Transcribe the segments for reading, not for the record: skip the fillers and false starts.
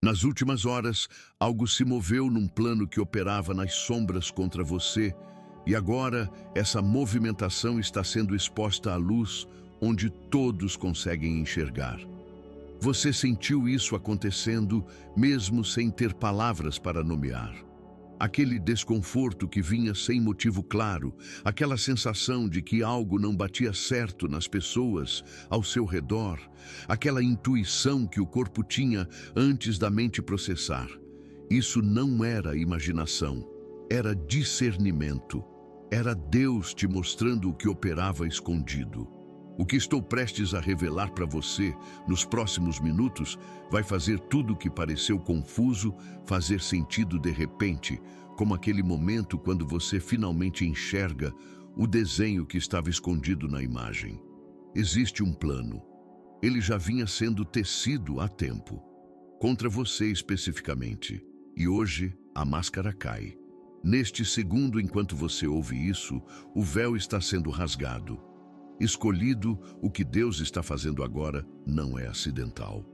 Nas últimas horas, algo se moveu num plano que operava nas sombras contra você, e agora essa movimentação está sendo exposta à luz, onde todos conseguem enxergar. Você sentiu isso acontecendo, mesmo sem ter palavras para nomear. Aquele desconforto que vinha sem motivo claro, aquela sensação de que algo não batia certo nas pessoas ao seu redor, aquela intuição que o corpo tinha antes da mente processar. Isso não era imaginação, era discernimento. Era Deus te mostrando o que operava escondido. O que estou prestes a revelar para você nos próximos minutos vai fazer tudo o que pareceu confuso fazer sentido de repente, como aquele momento quando você finalmente enxerga o desenho que estava escondido na imagem. Existe um plano. Ele já vinha sendo tecido há tempo, contra você especificamente, e hoje a máscara cai. Neste segundo, enquanto você ouve isso, o véu está sendo rasgado. Escolhido, o que Deus está fazendo agora não é acidental.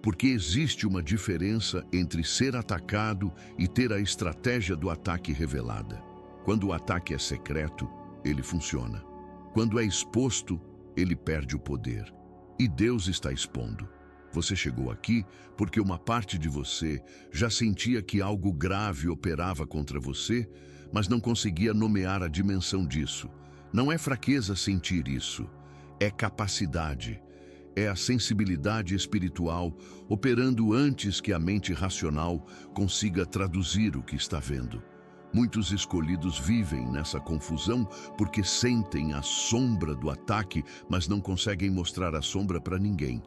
Porque existe uma diferença entre ser atacado e ter a estratégia do ataque revelada. Quando o ataque é secreto, ele funciona. Quando é exposto, ele perde o poder. E Deus está expondo. Você chegou aqui porque uma parte de você já sentia que algo grave operava contra você, mas não conseguia nomear a dimensão disso. Não é fraqueza sentir isso, é capacidade, é a sensibilidade espiritual operando antes que a mente racional consiga traduzir o que está vendo. Muitos escolhidos vivem nessa confusão porque sentem a sombra do ataque, mas não conseguem mostrar a sombra para ninguém.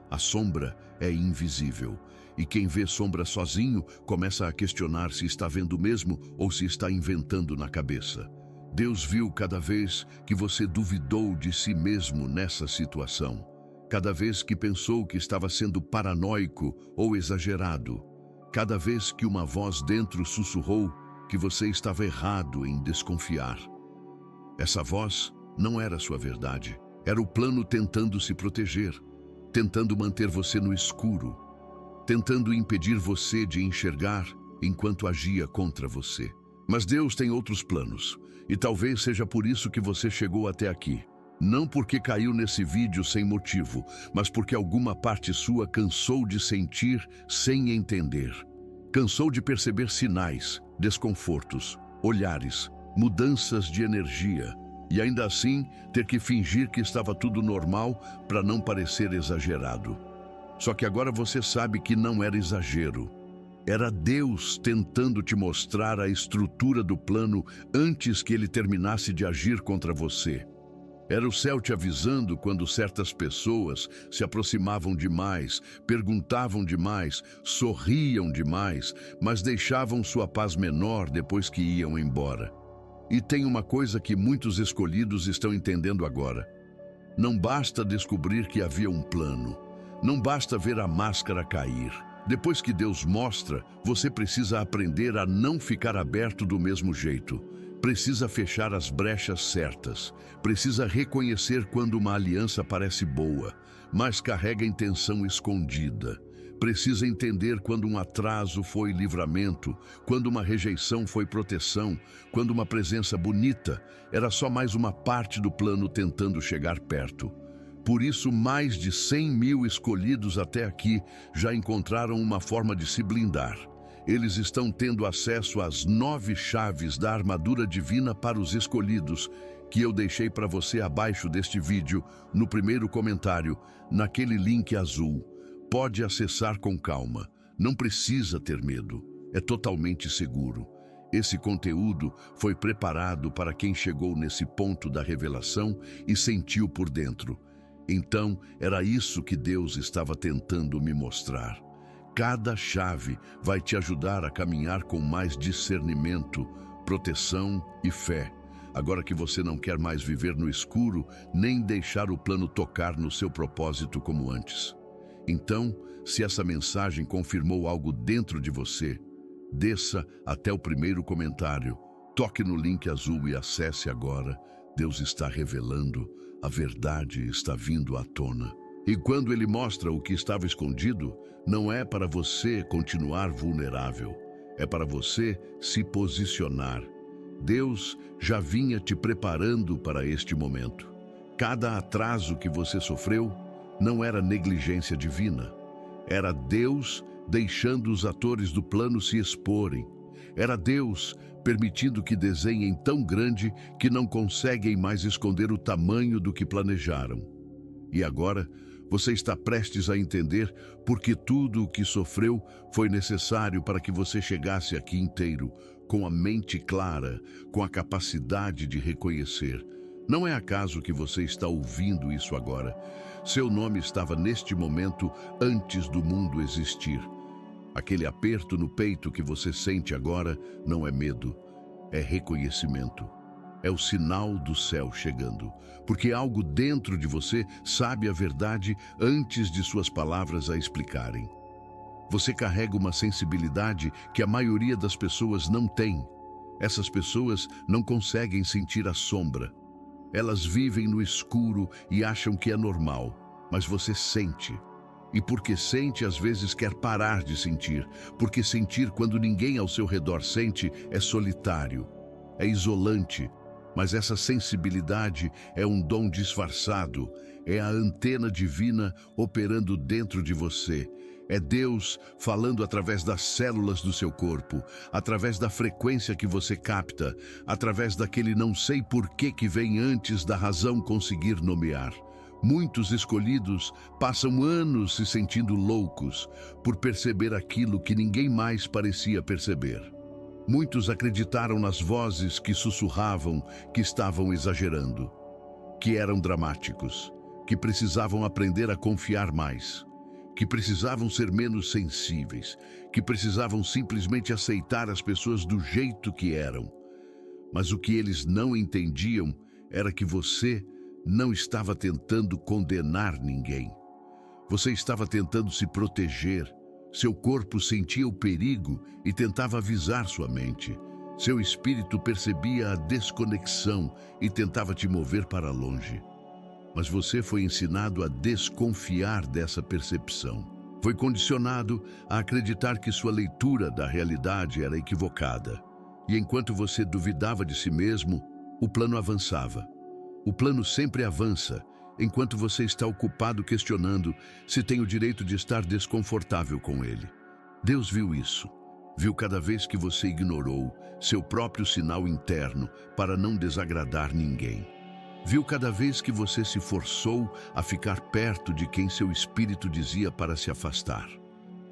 A sombra é invisível, e quem vê sombra sozinho começa a questionar se está vendo mesmo ou se está inventando na cabeça. Deus viu cada vez que você duvidou de si mesmo nessa situação, cada vez que pensou que estava sendo paranoico ou exagerado, cada vez que uma voz dentro sussurrou que você estava errado em desconfiar. Essa voz não era sua verdade, era o plano tentando se proteger, tentando manter você no escuro, tentando impedir você de enxergar enquanto agia contra você. Mas Deus tem outros planos, e talvez seja por isso que você chegou até aqui. Não porque caiu nesse vídeo sem motivo, mas porque alguma parte sua cansou de sentir sem entender. Cansou de perceber sinais, desconfortos, olhares, mudanças de energia, e ainda assim ter que fingir que estava tudo normal para não parecer exagerado. Só que agora você sabe que não era exagero. Era Deus tentando te mostrar a estrutura do plano antes que ele terminasse de agir contra você. Era o céu te avisando quando certas pessoas se aproximavam demais, perguntavam demais, sorriam demais, mas deixavam sua paz menor depois que iam embora. E tem uma coisa que muitos escolhidos estão entendendo agora. Não basta descobrir que havia um plano. Não basta ver a máscara cair. Depois que Deus mostra, você precisa aprender a não ficar aberto do mesmo jeito. Precisa fechar as brechas certas. Precisa reconhecer quando uma aliança parece boa, mas carrega intenção escondida. Precisa entender quando um atraso foi livramento, quando uma rejeição foi proteção, quando uma presença bonita era só mais uma parte do plano tentando chegar perto. Por isso, mais de 100 mil escolhidos até aqui já encontraram uma forma de se blindar. Eles estão tendo acesso às 9 chaves da armadura divina para os escolhidos, que eu deixei para você abaixo deste vídeo, no primeiro comentário, naquele link azul. Pode acessar com calma, não precisa ter medo, é totalmente seguro. Esse conteúdo foi preparado para quem chegou nesse ponto da revelação e sentiu por dentro. Então, era isso que Deus estava tentando me mostrar. Cada chave vai te ajudar a caminhar com mais discernimento, proteção e fé. Agora que você não quer mais viver no escuro, nem deixar o plano tocar no seu propósito como antes. Então, se essa mensagem confirmou algo dentro de você, desça até o primeiro comentário, toque no link azul e acesse agora. Deus está revelando, a verdade está vindo à tona. E quando ele mostra o que estava escondido, não é para você continuar vulnerável, é para você se posicionar. Deus já vinha te preparando para este momento. Cada atraso que você sofreu não era negligência divina. Era Deus deixando os atores do plano se exporem. Era Deus permitindo que desenhem tão grande que não conseguem mais esconder o tamanho do que planejaram. E agora, você está prestes a entender porque tudo o que sofreu foi necessário para que você chegasse aqui inteiro, com a mente clara, com a capacidade de reconhecer. Não é acaso que você está ouvindo isso agora. Seu nome estava neste momento antes do mundo existir. Aquele aperto no peito que você sente agora não é medo, é reconhecimento. É o sinal do céu chegando, porque algo dentro de você sabe a verdade antes de suas palavras a explicarem. Você carrega uma sensibilidade que a maioria das pessoas não tem. Essas pessoas não conseguem sentir a sombra. Elas vivem no escuro e acham que é normal, mas você sente. E porque sente, às vezes quer parar de sentir, porque sentir quando ninguém ao seu redor sente é solitário, é isolante. Mas essa sensibilidade é um dom disfarçado, é a antena divina operando dentro de você. É Deus falando através das células do seu corpo, através da frequência que você capta, através daquele não sei porquê que vem antes da razão conseguir nomear. Muitos escolhidos passam anos se sentindo loucos por perceber aquilo que ninguém mais parecia perceber. Muitos acreditaram nas vozes que sussurravam que estavam exagerando, que eram dramáticos, que precisavam aprender a confiar mais, que precisavam ser menos sensíveis, que precisavam simplesmente aceitar as pessoas do jeito que eram. Mas o que eles não entendiam era que você não estava tentando condenar ninguém. Você estava tentando se proteger. Seu corpo sentia o perigo e tentava avisar sua mente. Seu espírito percebia a desconexão e tentava te mover para longe. Mas você foi ensinado a desconfiar dessa percepção. Foi condicionado a acreditar que sua leitura da realidade era equivocada. E enquanto você duvidava de si mesmo, o plano avançava. O plano sempre avança, enquanto você está ocupado questionando se tem o direito de estar desconfortável com ele. Deus viu isso. Viu cada vez que você ignorou seu próprio sinal interno para não desagradar ninguém. Viu cada vez que você se forçou a ficar perto de quem seu espírito dizia para se afastar.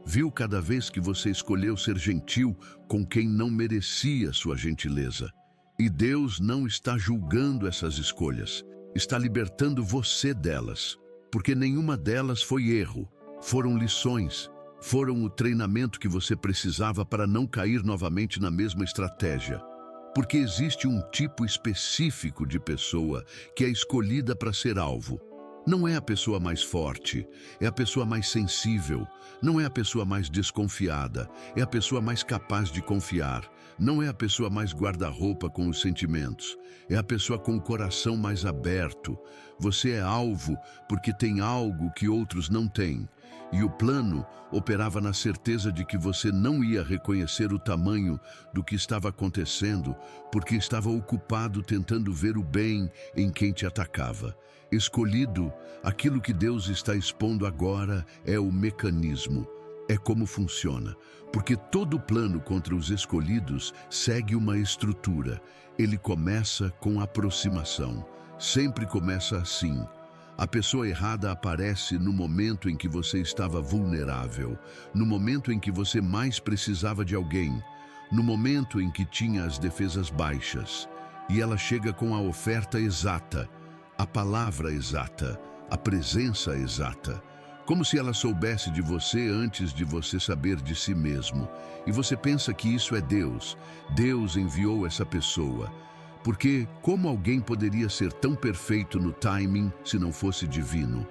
Viu cada vez que você escolheu ser gentil com quem não merecia sua gentileza. E Deus não está julgando essas escolhas, está libertando você delas, porque nenhuma delas foi erro, foram lições, foram o treinamento que você precisava para não cair novamente na mesma estratégia. Porque existe um tipo específico de pessoa que é escolhida para ser alvo. Não é a pessoa mais forte, é a pessoa mais sensível. Não é a pessoa mais desconfiada, é a pessoa mais capaz de confiar. Não é a pessoa mais guarda-roupa com os sentimentos, é a pessoa com o coração mais aberto. Você é alvo porque tem algo que outros não têm. E o plano operava na certeza de que você não ia reconhecer o tamanho do que estava acontecendo, porque estava ocupado tentando ver o bem em quem te atacava. Escolhido, aquilo que Deus está expondo agora é o mecanismo. É como funciona, porque todo plano contra os escolhidos segue uma estrutura. Ele começa com aproximação. Sempre começa assim. A pessoa errada aparece no momento em que você estava vulnerável, no momento em que você mais precisava de alguém, no momento em que tinha as defesas baixas. E ela chega com a oferta exata, a palavra exata, a presença exata. Como se ela soubesse de você antes de você saber de si mesmo. E você pensa que isso é Deus. Deus enviou essa pessoa. Porque como alguém poderia ser tão perfeito no timing se não fosse divino?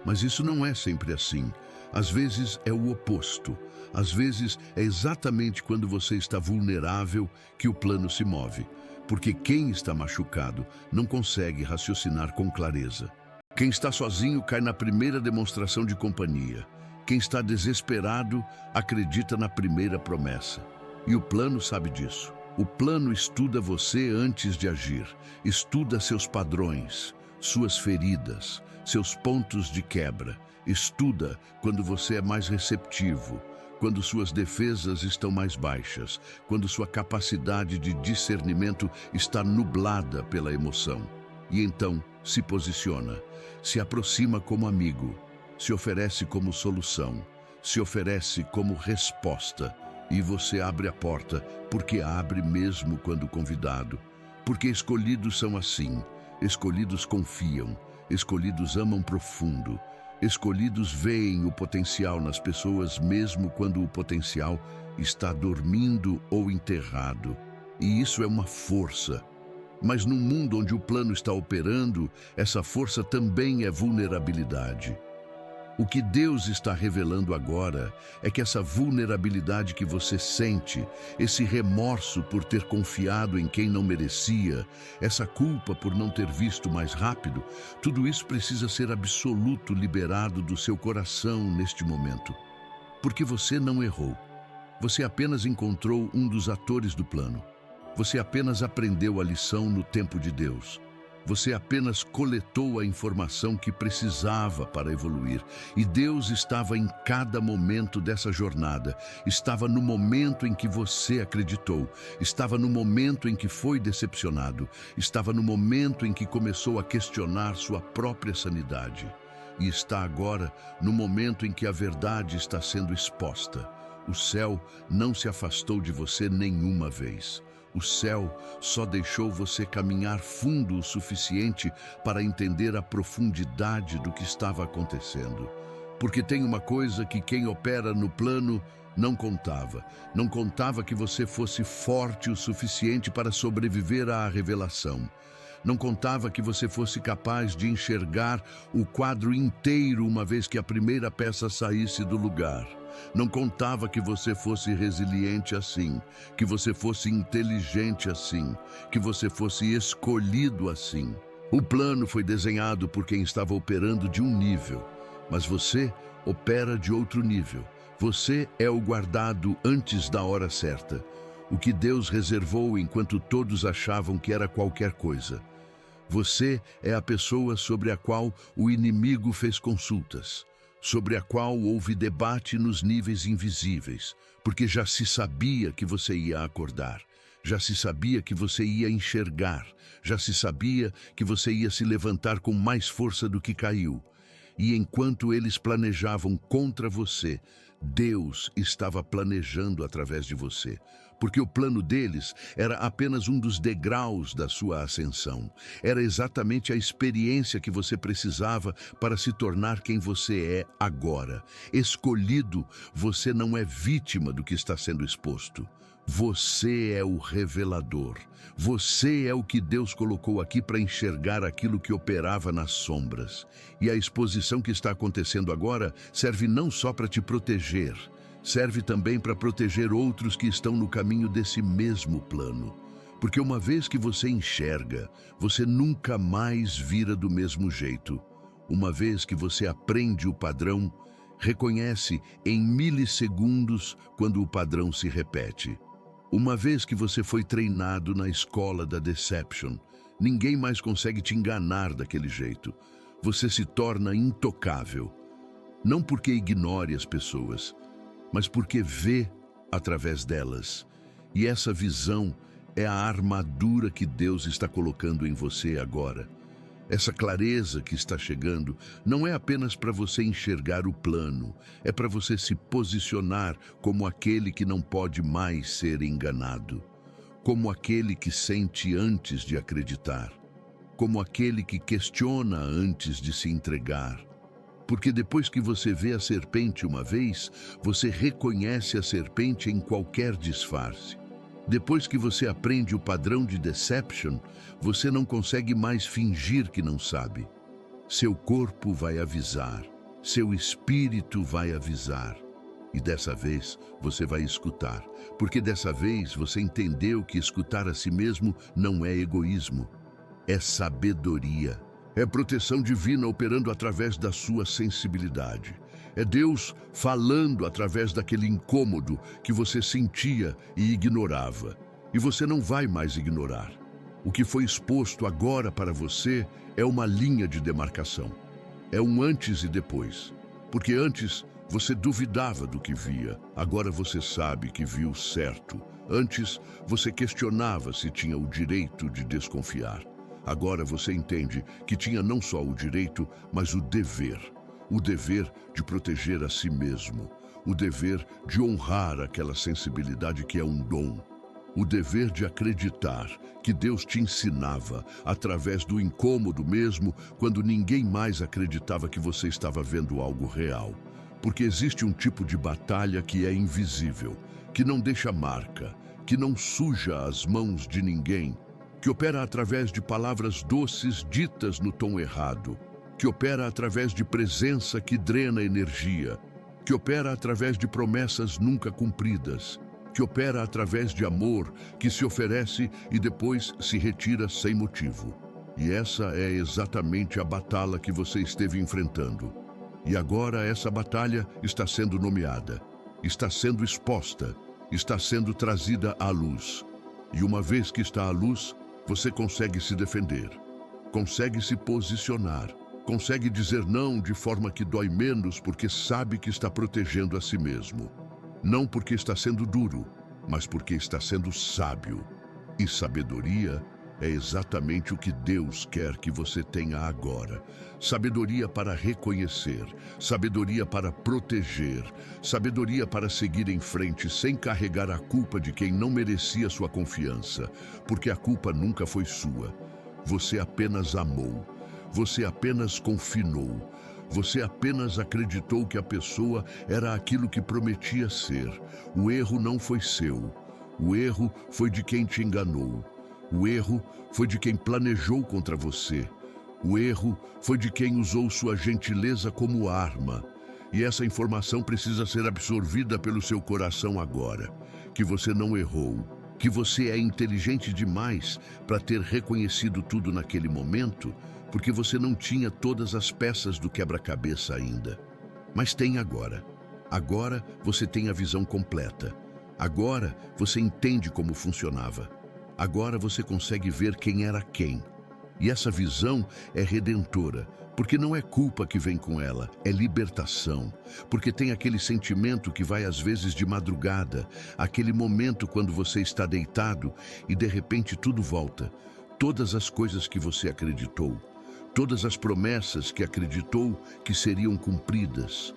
Mas isso não é sempre assim. Às vezes é o oposto. Às vezes é exatamente quando você está vulnerável que o plano se move. Porque quem está machucado não consegue raciocinar com clareza. Quem está sozinho cai na primeira demonstração de companhia. Quem está desesperado acredita na primeira promessa. E o plano sabe disso. O plano estuda você antes de agir. Estuda seus padrões, suas feridas, seus pontos de quebra. Estuda quando você é mais receptivo, quando suas defesas estão mais baixas, quando sua capacidade de discernimento está nublada pela emoção. E então se posiciona, se aproxima como amigo, se oferece como solução, se oferece como resposta. E você abre a porta, porque abre mesmo quando convidado. Porque escolhidos são assim, escolhidos confiam, escolhidos amam profundo, escolhidos veem o potencial nas pessoas mesmo quando o potencial está dormindo ou enterrado. E isso é uma força. Mas num mundo onde o plano está operando, essa força também é vulnerabilidade. O que Deus está revelando agora é que essa vulnerabilidade que você sente, esse remorso por ter confiado em quem não merecia, essa culpa por não ter visto mais rápido, tudo isso precisa ser absoluto liberado do seu coração neste momento. Porque você não errou. Você apenas encontrou um dos atores do plano. Você apenas aprendeu a lição no tempo de Deus. Você apenas coletou a informação que precisava para evoluir. E Deus estava em cada momento dessa jornada. Estava no momento em que você acreditou. Estava no momento em que foi decepcionado. Estava no momento em que começou a questionar sua própria sanidade. E está agora no momento em que a verdade está sendo exposta. O céu não se afastou de você nenhuma vez. O céu só deixou você caminhar fundo o suficiente para entender a profundidade do que estava acontecendo. Porque tem uma coisa que quem opera no plano não contava. Não contava que você fosse forte o suficiente para sobreviver à revelação. Não contava que você fosse capaz de enxergar o quadro inteiro uma vez que a primeira peça saísse do lugar. Não contava que você fosse resiliente assim, que você fosse inteligente assim, que você fosse escolhido assim. O plano foi desenhado por quem estava operando de um nível, mas você opera de outro nível. Você é o guardado antes da hora certa, o que Deus reservou enquanto todos achavam que era qualquer coisa. Você é a pessoa sobre a qual o inimigo fez consultas, sobre a qual houve debate nos níveis invisíveis, porque já se sabia que você ia acordar, já se sabia que você ia enxergar, já se sabia que você ia se levantar com mais força do que caiu. E enquanto eles planejavam contra você, Deus estava planejando através de você, porque o plano deles era apenas um dos degraus da sua ascensão. Era exatamente a experiência que você precisava para se tornar quem você é agora. Escolhido, você não é vítima do que está sendo exposto. Você é o revelador. Você é o que Deus colocou aqui para enxergar aquilo que operava nas sombras. E a exposição que está acontecendo agora serve não só para te proteger, serve também para proteger outros que estão no caminho desse mesmo plano. Porque uma vez que você enxerga, você nunca mais vira do mesmo jeito. Uma vez que você aprende o padrão, reconhece em milissegundos quando o padrão se repete. Uma vez que você foi treinado na escola da Deception, ninguém mais consegue te enganar daquele jeito. Você se torna intocável. Não porque ignore as pessoas, mas porque vê através delas. E essa visão é a armadura que Deus está colocando em você agora. Essa clareza que está chegando não é apenas para você enxergar o plano, é para você se posicionar como aquele que não pode mais ser enganado, como aquele que sente antes de acreditar, como aquele que questiona antes de se entregar. Porque depois que você vê a serpente uma vez, você reconhece a serpente em qualquer disfarce. Depois que você aprende o padrão de Deception, você não consegue mais fingir que não sabe. Seu corpo vai avisar, seu espírito vai avisar. E dessa vez você vai escutar, porque dessa vez você entendeu que escutar a si mesmo não é egoísmo, é sabedoria. É proteção divina operando através da sua sensibilidade. É Deus falando através daquele incômodo que você sentia e ignorava. E você não vai mais ignorar. O que foi exposto agora para você é uma linha de demarcação. É um antes e depois. Porque antes você duvidava do que via, agora você sabe que viu certo. Antes você questionava se tinha o direito de desconfiar. Agora você entende que tinha não só o direito, mas o dever. O dever de proteger a si mesmo. O dever de honrar aquela sensibilidade que é um dom. O dever de acreditar que Deus te ensinava através do incômodo mesmo quando ninguém mais acreditava que você estava vendo algo real. Porque existe um tipo de batalha que é invisível, que não deixa marca, que não suja as mãos de ninguém, que opera através de palavras doces ditas no tom errado, que opera através de presença que drena energia, que opera através de promessas nunca cumpridas, que opera através de amor que se oferece e depois se retira sem motivo. E essa é exatamente a batalha que você esteve enfrentando. E agora essa batalha está sendo nomeada, está sendo exposta, está sendo trazida à luz. E uma vez que está à luz, você consegue se defender, consegue se posicionar, consegue dizer não de forma que dói menos porque sabe que está protegendo a si mesmo. Não porque está sendo duro, mas porque está sendo sábio. E sabedoria é exatamente o que Deus quer que você tenha agora. Sabedoria para reconhecer, sabedoria para proteger, sabedoria para seguir em frente sem carregar a culpa de quem não merecia sua confiança, porque a culpa nunca foi sua. Você apenas amou, você apenas confinou, você apenas acreditou que a pessoa era aquilo que prometia ser. O erro não foi seu, o erro foi de quem te enganou. O erro foi de quem planejou contra você. O erro foi de quem usou sua gentileza como arma. E essa informação precisa ser absorvida pelo seu coração agora. Que você não errou. Que você é inteligente demais para ter reconhecido tudo naquele momento, porque você não tinha todas as peças do quebra-cabeça ainda. Mas tem agora. Agora você tem a visão completa. Agora você entende como funcionava. Agora você consegue ver quem era quem. E essa visão é redentora, porque não é culpa que vem com ela, é libertação. Porque tem aquele sentimento que vai às vezes de madrugada, aquele momento quando você está deitado e de repente tudo volta. Todas as coisas que você acreditou, todas as promessas que acreditou que seriam cumpridas,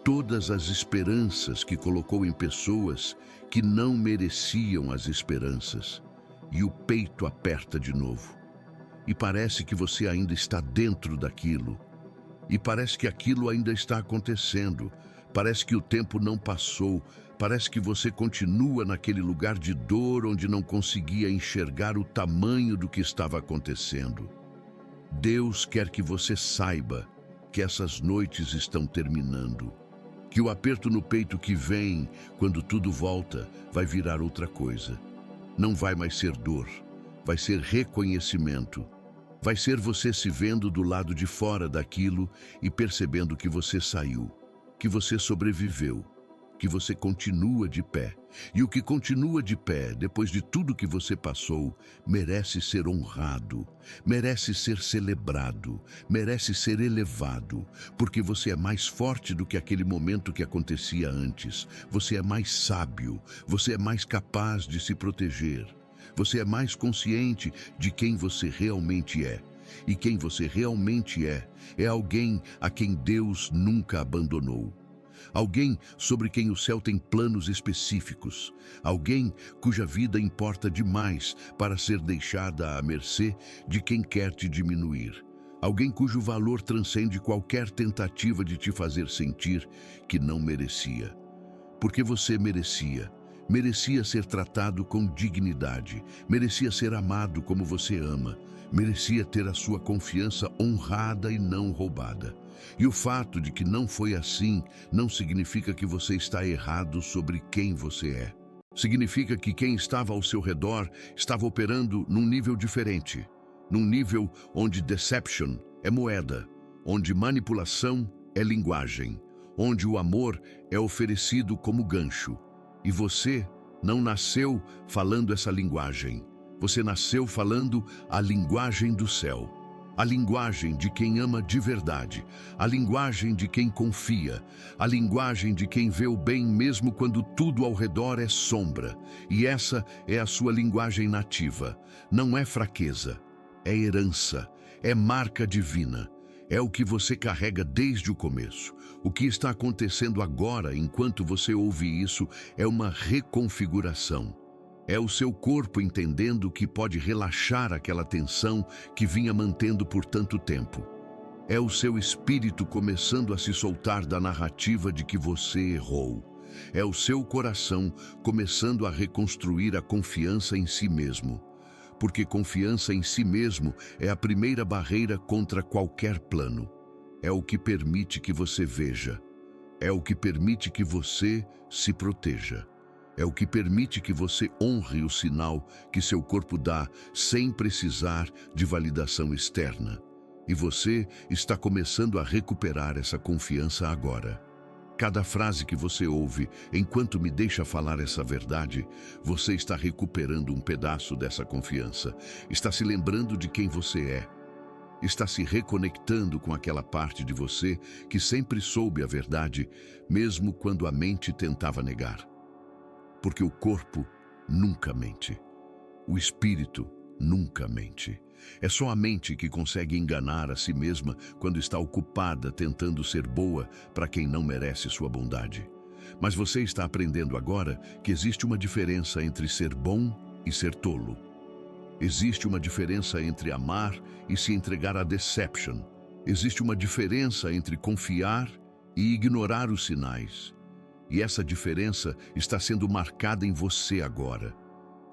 todas as esperanças que colocou em pessoas que não mereciam as esperanças. E o peito aperta de novo. E parece que você ainda está dentro daquilo. E parece que aquilo ainda está acontecendo. Parece que o tempo não passou. Parece que você continua naquele lugar de dor onde não conseguia enxergar o tamanho do que estava acontecendo. Deus quer que você saiba que essas noites estão terminando. Que o aperto no peito que vem quando tudo volta vai virar outra coisa. Não vai mais ser dor, vai ser reconhecimento. Vai ser você se vendo do lado de fora daquilo e percebendo que você saiu, que você sobreviveu, que você continua de pé. E o que continua de pé, depois de tudo que você passou, merece ser honrado, merece ser celebrado, merece ser elevado, porque você é mais forte do que aquele momento que acontecia antes. Você é mais sábio, você é mais capaz de se proteger. Você é mais consciente de quem você realmente é. E quem você realmente é alguém a quem Deus nunca abandonou. Alguém sobre quem o céu tem planos específicos. Alguém cuja vida importa demais para ser deixada à mercê de quem quer te diminuir. Alguém cujo valor transcende qualquer tentativa de te fazer sentir que não merecia. Porque você merecia. Merecia ser tratado com dignidade, merecia ser amado como você ama, merecia ter a sua confiança honrada e não roubada. E o fato de que não foi assim não significa que você está errado sobre quem você é. Significa que quem estava ao seu redor estava operando num nível diferente. num nível onde deception é moeda, onde manipulação é linguagem, onde o amor é oferecido como gancho. E você não nasceu falando essa linguagem. Você nasceu falando a linguagem do céu. A linguagem de quem ama de verdade, a linguagem de quem confia, a linguagem de quem vê o bem mesmo quando tudo ao redor é sombra. E essa é a sua linguagem nativa. Não é fraqueza, é herança, é marca divina. É o que você carrega desde o começo. O que está acontecendo agora, enquanto você ouve isso, é uma reconfiguração. É o seu corpo entendendo que pode relaxar aquela tensão que vinha mantendo por tanto tempo. É o seu espírito começando a se soltar da narrativa de que você errou. É o seu coração começando a reconstruir a confiança em si mesmo. Porque confiança em si mesmo é a primeira barreira contra qualquer plano. É o que permite que você veja. É o que permite que você se proteja. É o que permite que você honre o sinal que seu corpo dá sem precisar de validação externa. E você está começando a recuperar essa confiança agora. Cada frase que você ouve, enquanto me deixa falar essa verdade, você está recuperando um pedaço dessa confiança. Está se lembrando de quem você é. Está se reconectando com aquela parte de você que sempre soube a verdade, mesmo quando a mente tentava negar. Porque o corpo nunca mente. O espírito nunca mente. É só a mente que consegue enganar a si mesma quando está ocupada tentando ser boa para quem não merece sua bondade. Mas você está aprendendo agora que existe uma diferença entre ser bom e ser tolo. Existe uma diferença entre amar e se entregar à deception. Existe uma diferença entre confiar e ignorar os sinais. E essa diferença está sendo marcada em você agora.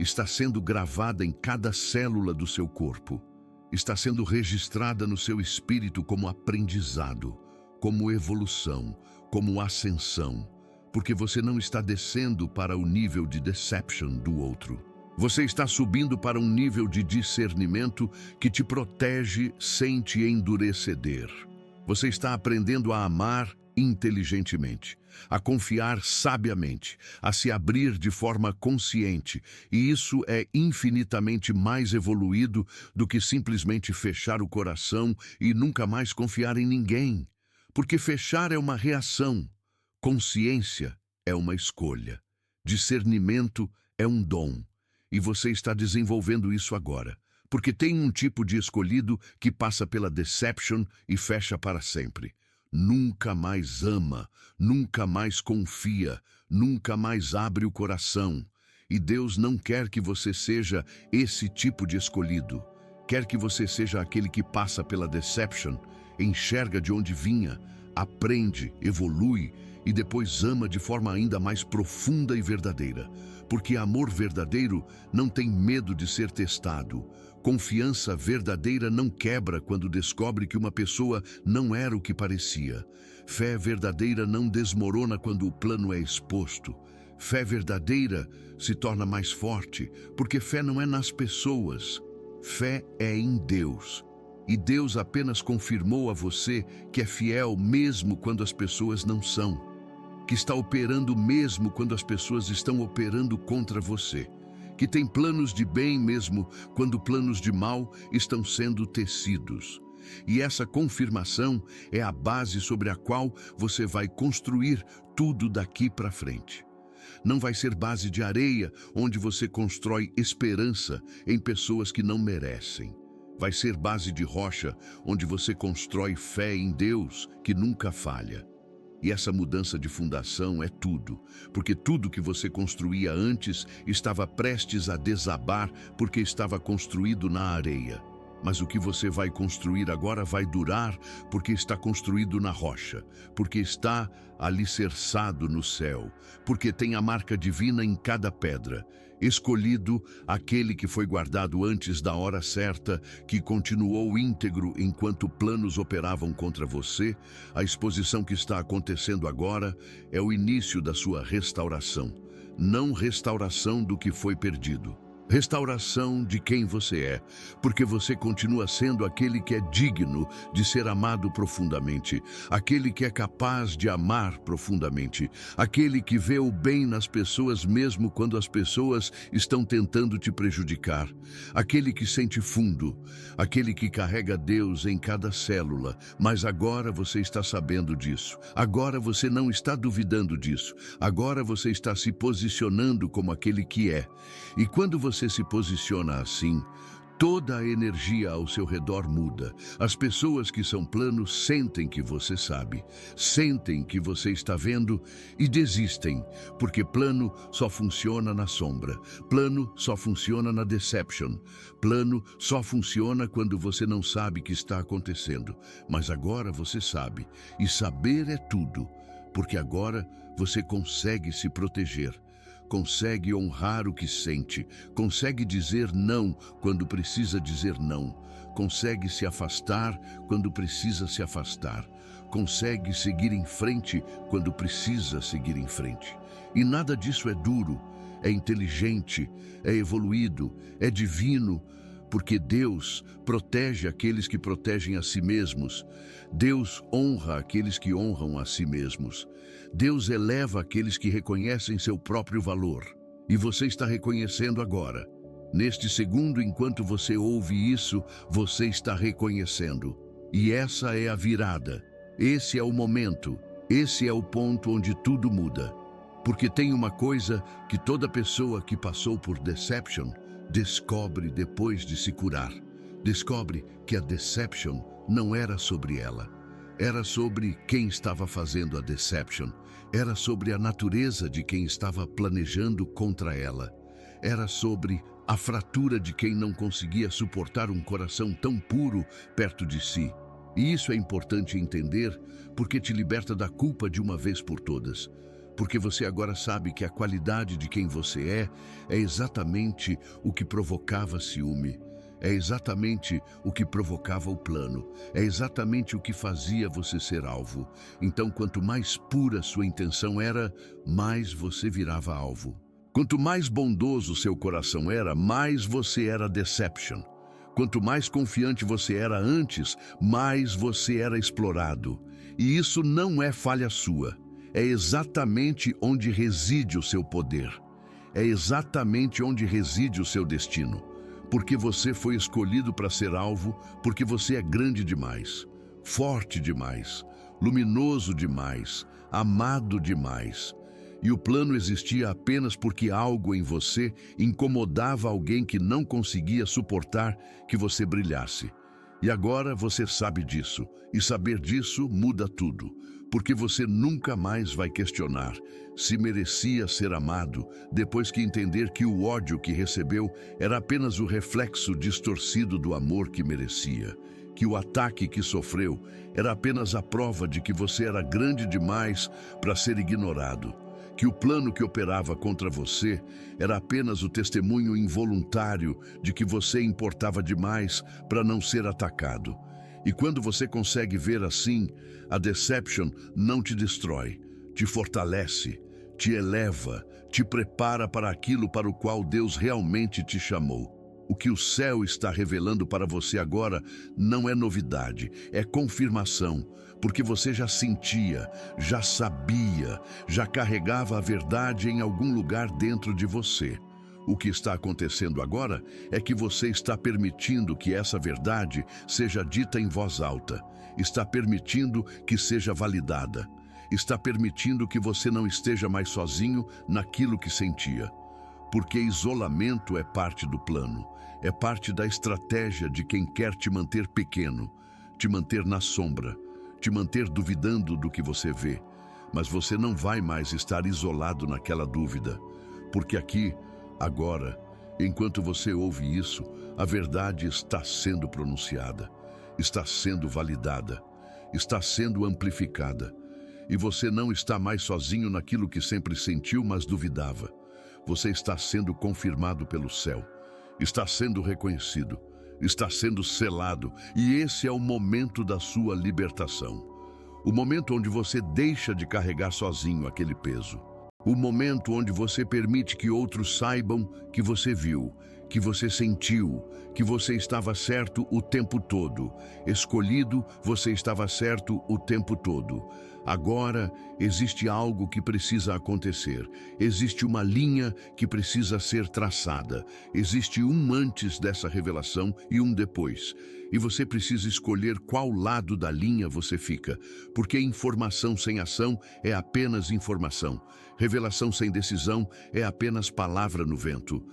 Está sendo gravada em cada célula do seu corpo. Está sendo registrada no seu espírito como aprendizado, como evolução, como ascensão. Porque você não está descendo para o nível de deception do outro. Você está subindo para um nível de discernimento que te protege sem te endurecer. Você está aprendendo a amar inteligentemente, a confiar sabiamente, a se abrir de forma consciente, e isso é infinitamente mais evoluído do que simplesmente fechar o coração e nunca mais confiar em ninguém. Porque fechar é uma reação, consciência é uma escolha, discernimento é um dom, e você está desenvolvendo isso agora. Porque tem um tipo de escolhido que passa pela deception e fecha para sempre. Nunca mais ama, nunca mais confia, nunca mais abre o coração. E Deus não quer que você seja esse tipo de escolhido. Quer que você seja aquele que passa pela deception, enxerga de onde vinha, aprende, evolui e depois ama de forma ainda mais profunda e verdadeira. Porque amor verdadeiro não tem medo de ser testado. Confiança verdadeira não quebra quando descobre que uma pessoa não era o que parecia. Fé verdadeira não desmorona quando o plano é exposto. Fé verdadeira se torna mais forte, porque fé não é nas pessoas. Fé é em Deus. E Deus apenas confirmou a você que é fiel mesmo quando as pessoas não são. Que está operando mesmo quando as pessoas estão operando contra você. Que tem planos de bem mesmo quando planos de mal estão sendo tecidos. E essa confirmação é a base sobre a qual você vai construir tudo daqui para frente. Não vai ser base de areia onde você constrói esperança em pessoas que não merecem. Vai ser base de rocha onde você constrói fé em Deus que nunca falha. E essa mudança de fundação é tudo, porque tudo que você construía antes estava prestes a desabar porque estava construído na areia. Mas o que você vai construir agora vai durar porque está construído na rocha, porque está alicerçado no céu, porque tem a marca divina em cada pedra. Escolhido aquele que foi guardado antes da hora certa, que continuou íntegro enquanto planos operavam contra você. A exposição que está acontecendo agora é o início da sua restauração. Não restauração do que foi perdido. Restauração de quem você é, porque você continua sendo aquele que é digno de ser amado profundamente, aquele que é capaz de amar profundamente, aquele que vê o bem nas pessoas mesmo quando as pessoas estão tentando te prejudicar, aquele que sente fundo, aquele que carrega Deus em cada célula, mas agora você está sabendo disso, agora você não está duvidando disso, agora você está se posicionando como aquele que é. E quando você se posiciona assim, toda a energia ao seu redor muda. As pessoas que são plano sentem que você sabe, sentem que você está vendo e desistem, porque plano só funciona na sombra, plano só funciona na deception, plano só funciona quando você não sabe o que está acontecendo. Mas agora você sabe, e saber é tudo, porque agora você consegue se proteger. Consegue honrar o que sente, consegue dizer não quando precisa dizer não, consegue se afastar quando precisa se afastar, consegue seguir em frente quando precisa seguir em frente. E nada disso é duro, é inteligente, é evoluído, é divino, porque Deus protege aqueles que protegem a si mesmos. Deus honra aqueles que honram a si mesmos. Deus eleva aqueles que reconhecem seu próprio valor. E você está reconhecendo agora. Neste segundo, enquanto você ouve isso, você está reconhecendo. E essa é a virada. Esse é o momento. Esse é o ponto onde tudo muda. Porque tem uma coisa que toda pessoa que passou por deception descobre depois de se curar. Descobre que a deception não era sobre ela. Era sobre quem estava fazendo a deception. Era sobre a natureza de quem estava planejando contra ela. Era sobre a fratura de quem não conseguia suportar um coração tão puro perto de si. E isso é importante entender, porque te liberta da culpa de uma vez por todas. Porque você agora sabe que a qualidade de quem você é exatamente o que provocava ciúme. É exatamente o que provocava o plano. É exatamente o que fazia você ser alvo. Então, quanto mais pura sua intenção era, mais você virava alvo. Quanto mais bondoso seu coração era, mais você era deception. Quanto mais confiante você era antes, mais você era explorado. E isso não é falha sua. É exatamente onde reside o seu poder. É exatamente onde reside o seu destino. Porque você foi escolhido para ser alvo, porque você é grande demais, forte demais, luminoso demais, amado demais. E o plano existia apenas porque algo em você incomodava alguém que não conseguia suportar que você brilhasse. E agora você sabe disso, e saber disso muda tudo, porque você nunca mais vai questionar se merecia ser amado depois que entender que o ódio que recebeu era apenas o reflexo distorcido do amor que merecia, que o ataque que sofreu era apenas a prova de que você era grande demais para ser ignorado, que o plano que operava contra você era apenas o testemunho involuntário de que você importava demais para não ser atacado. E quando você consegue ver assim, a deception não te destrói, te fortalece, te eleva, te prepara para aquilo para o qual Deus realmente te chamou. O que o céu está revelando para você agora não é novidade, é confirmação, porque você já sentia, já sabia, já carregava a verdade em algum lugar dentro de você. O que está acontecendo agora é que você está permitindo que essa verdade seja dita em voz alta, está permitindo que seja validada, está permitindo que você não esteja mais sozinho naquilo que sentia. Porque isolamento é parte do plano, é parte da estratégia de quem quer te manter pequeno, te manter na sombra, te manter duvidando do que você vê. Mas você não vai mais estar isolado naquela dúvida, porque aqui, agora, enquanto você ouve isso, a verdade está sendo pronunciada, está sendo validada, está sendo amplificada. E você não está mais sozinho naquilo que sempre sentiu, mas duvidava. Você está sendo confirmado pelo céu, está sendo reconhecido, está sendo selado, e esse é o momento da sua libertação. O momento onde você deixa de carregar sozinho aquele peso. O momento onde você permite que outros saibam que você viu, que você sentiu, que você estava certo o tempo todo. Escolhido, você estava certo o tempo todo. Agora, existe algo que precisa acontecer. Existe uma linha que precisa ser traçada. Existe um antes dessa revelação e um depois. E você precisa escolher qual lado da linha você fica, porque informação sem ação é apenas informação. Revelação sem decisão é apenas palavra no vento.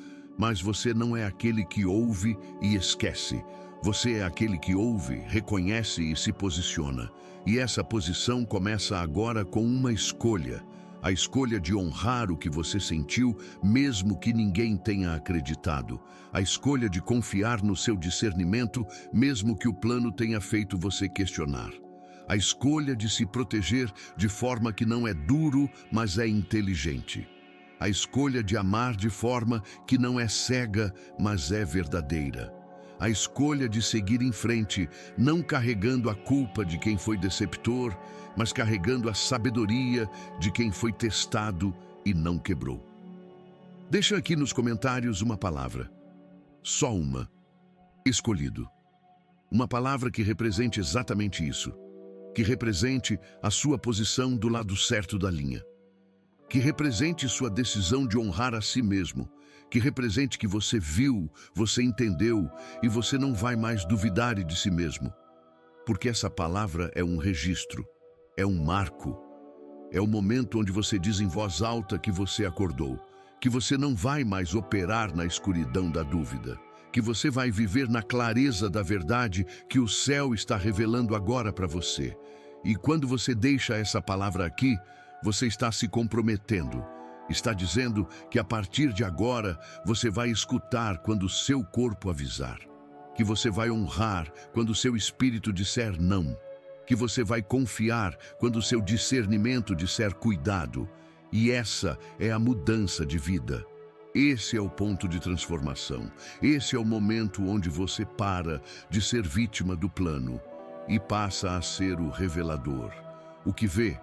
Mas você não é aquele que ouve e esquece. Você é aquele que ouve, reconhece e se posiciona. E essa posição começa agora com uma escolha. A escolha de honrar o que você sentiu, mesmo que ninguém tenha acreditado. A escolha de confiar no seu discernimento, mesmo que o plano tenha feito você questionar. A escolha de se proteger de forma que não é duro, mas é inteligente. A escolha de amar de forma que não é cega, mas é verdadeira. A escolha de seguir em frente, não carregando a culpa de quem foi deceptor, mas carregando a sabedoria de quem foi testado e não quebrou. Deixa aqui nos comentários uma palavra. Só uma. Escolhido. Uma palavra que represente exatamente isso. Que represente a sua posição do lado certo da linha. Que represente sua decisão de honrar a si mesmo. Que represente que você viu, você entendeu e você não vai mais duvidar de si mesmo. Porque essa palavra é um registro, é um marco. É o momento onde você diz em voz alta que você acordou, que você não vai mais operar na escuridão da dúvida, que você vai viver na clareza da verdade que o céu está revelando agora para você. E quando você deixa essa palavra aqui, você está se comprometendo. Está dizendo que a partir de agora você vai escutar quando o seu corpo avisar. Que você vai honrar quando o seu espírito disser não. Que você vai confiar quando o seu discernimento disser cuidado. E essa é a mudança de vida. Esse é o ponto de transformação. Esse é o momento onde você para de ser vítima do plano e passa a ser o revelador. O que vê,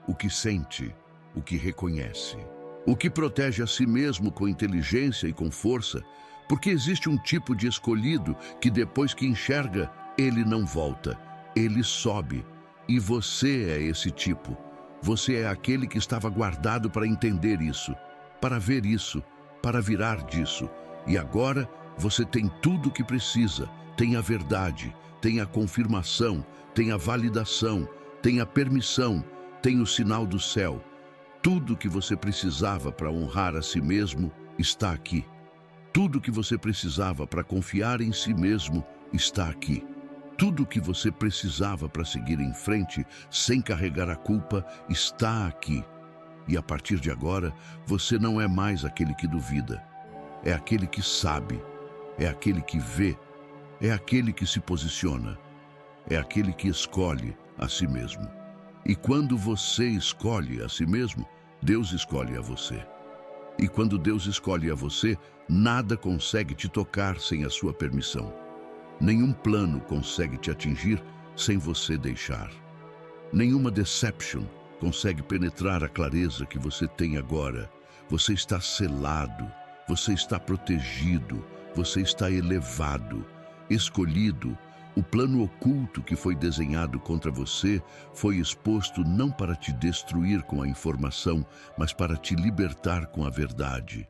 o que sente, o que reconhece. O que protege a si mesmo com inteligência e com força, porque existe um tipo de escolhido que depois que enxerga, ele não volta, ele sobe. E você é esse tipo. Você é aquele que estava guardado para entender isso, para ver isso, para virar disso. E agora você tem tudo o que precisa, tem a verdade, tem a confirmação, tem a validação, tem a permissão, tem o sinal do céu. Tudo o que você precisava para honrar a si mesmo está aqui. Tudo o que você precisava para confiar em si mesmo está aqui. Tudo o que você precisava para seguir em frente sem carregar a culpa está aqui. E a partir de agora, você não é mais aquele que duvida. É aquele que sabe, é aquele que vê, é aquele que se posiciona, é aquele que escolhe a si mesmo. E quando você escolhe a si mesmo, Deus escolhe a você. E quando Deus escolhe a você, nada consegue te tocar sem a sua permissão. Nenhum plano consegue te atingir sem você deixar. Nenhuma deception consegue penetrar a clareza que você tem agora. Você está selado, você está protegido, você está elevado, escolhido. O plano oculto que foi desenhado contra você foi exposto não para te destruir com a informação, mas para te libertar com a verdade.